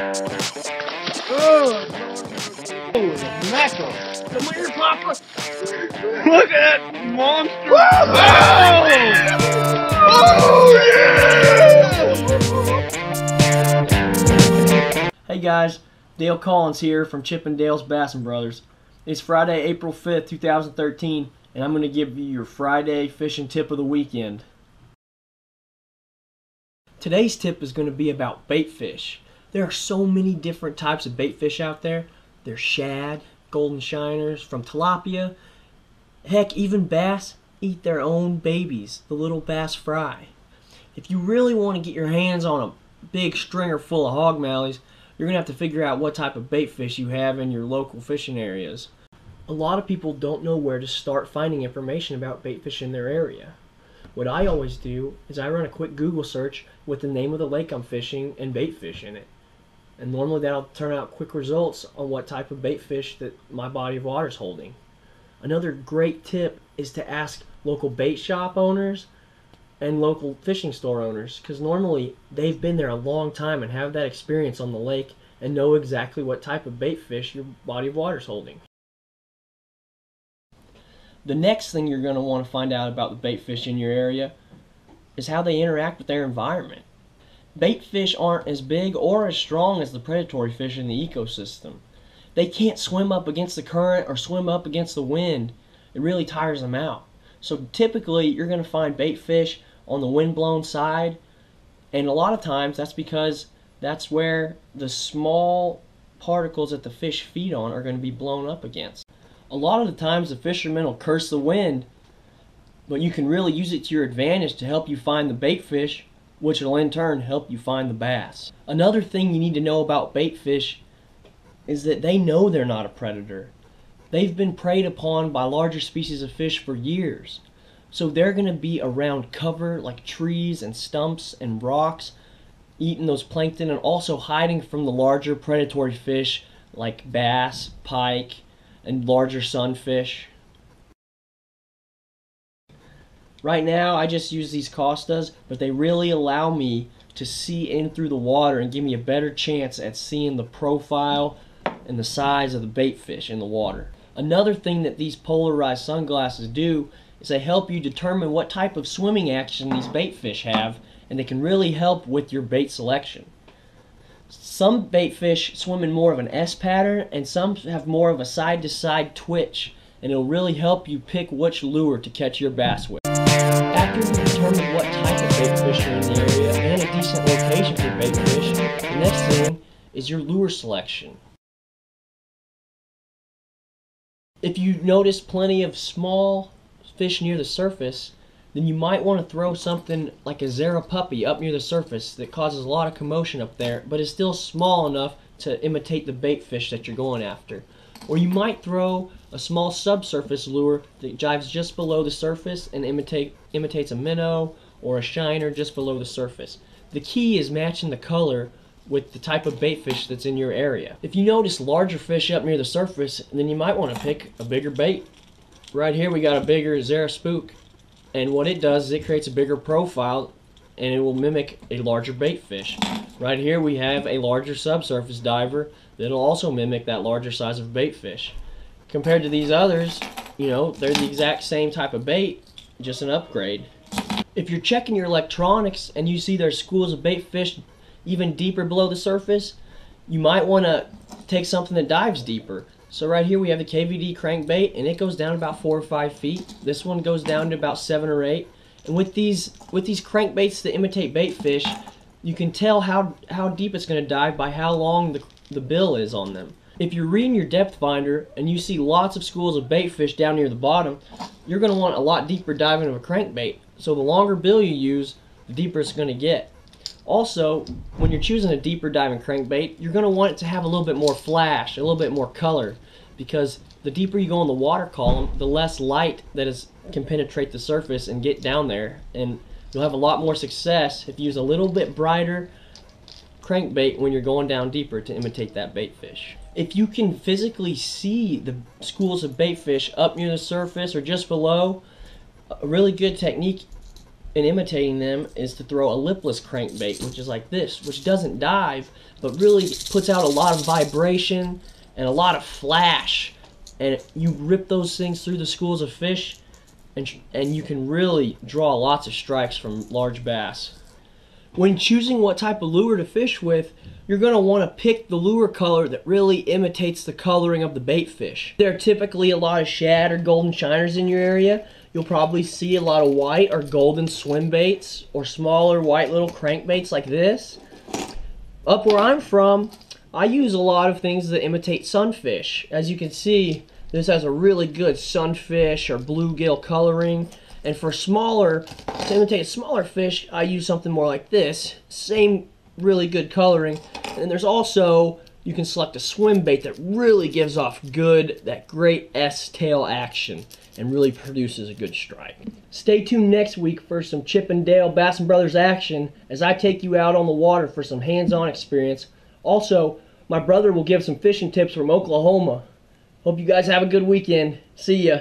Oh, mackerel! Come here, Papa! Look at that monster! Oh, yeah! Hey guys, Dale Collins here from Chip and Dale's Bassin Brothers. It's Friday, April 5th, 2013, and I'm going to give you your Friday fishing tip of the weekend. Today's tip is going to be about baitfish. There are so many different types of baitfish out there. There's shad, golden shiners, from tilapia. Heck, even bass eat their own babies, the little bass fry. If you really want to get your hands on a big stringer full of hog mallees, you're going to have to figure out what type of baitfish you have in your local fishing areas. A lot of people don't know where to start finding information about baitfish in their area. What I always do is I run a quick Google search with the name of the lake I'm fishing and baitfish in it. And normally that'll turn out quick results on what type of baitfish that my body of water is holding. Another great tip is to ask local bait shop owners and local fishing store owners, because normally they've been there a long time and have that experience on the lake and know exactly what type of baitfish your body of water is holding. The next thing you're going to want to find out about the baitfish in your area is how they interact with their environment. Baitfish aren't as big or as strong as the predatory fish in the ecosystem. They can't swim up against the current or swim up against the wind. It really tires them out. So typically you're going to find baitfish on the windblown side, and a lot of times that's because that's where the small particles that the fish feed on are going to be blown up against. A lot of the times the fishermen will curse the wind, but you can really use it to your advantage to help you find the baitfish, which will in turn help you find the bass. Another thing you need to know about baitfish is that they know they're not a predator. They've been preyed upon by larger species of fish for years. So they're going to be around cover like trees and stumps and rocks, eating those plankton and also hiding from the larger predatory fish like bass, pike, and larger sunfish. Right now I just use these Costas, but they really allow me to see in through the water and give me a better chance at seeing the profile and the size of the baitfish in the water. Another thing that these polarized sunglasses do is they help you determine what type of swimming action these baitfish have, and they can really help with your bait selection. Some baitfish swim in more of an S pattern, and some have more of a side-to-side twitch, and it'll really help you pick which lure to catch your bass with. After you determine what type of baitfish are in the area and a decent location for baitfish, the next thing is your lure selection. If you notice plenty of small fish near the surface, then you might want to throw something like a Zara puppy up near the surface that causes a lot of commotion up there, but is still small enough to imitate the baitfish that you're going after. Or you might throw a small subsurface lure that dives just below the surface and imitates a minnow or a shiner just below the surface. The key is matching the color with the type of baitfish that's in your area. If you notice larger fish up near the surface, then you might want to pick a bigger bait. Right here we got a bigger Zara spook, and what it does is it creates a bigger profile and it will mimic a larger baitfish. Right here we have a larger subsurface diver that'll also mimic that larger size of baitfish. Compared to these others, you know, they're the exact same type of bait, just an upgrade. If you're checking your electronics and you see there's schools of baitfish even deeper below the surface, you might want to take something that dives deeper. So right here we have the KVD crankbait, and it goes down about 4 or 5 feet. This one goes down to about 7 or 8. And with these crankbaits that imitate baitfish, you can tell how deep it's going to dive by how long the bill is on them. If you're reading your depth finder and you see lots of schools of baitfish down near the bottom, you're going to want a lot deeper diving of a crankbait. So the longer bill you use, the deeper it's going to get. Also, when you're choosing a deeper diving crankbait, you're going to want it to have a little bit more flash, a little bit more color, because the deeper you go in the water column, the less light that can penetrate the surface and get down there, and you'll have a lot more success if you use a little bit brighter crankbait when you're going down deeper to imitate that baitfish. If you can physically see the schools of baitfish up near the surface or just below, a really good technique in imitating them is to throw a lipless crankbait, which is like this, which doesn't dive, but really puts out a lot of vibration and a lot of flash. And you rip those things through the schools of fish, and you can really draw lots of strikes from large bass. When choosing what type of lure to fish with, you're going to want to pick the lure color that really imitates the coloring of the bait fish. There are typically a lot of shad or golden shiners in your area. You'll probably see a lot of white or golden swim baits or smaller white little crankbaits like this. Up where I'm from, I use a lot of things that imitate sunfish. As you can see, this has a really good sunfish or bluegill coloring. And for to imitate smaller fish, I use something more like this. Same really good coloring. And there's also, you can select a swim bait that really gives off that great S-tail action and really produces a good strike. Stay tuned next week for some Chip and Dale Bassin Brothers action as I take you out on the water for some hands-on experience. Also, my brother will give some fishing tips from Oklahoma. Hope you guys have a good weekend. See ya.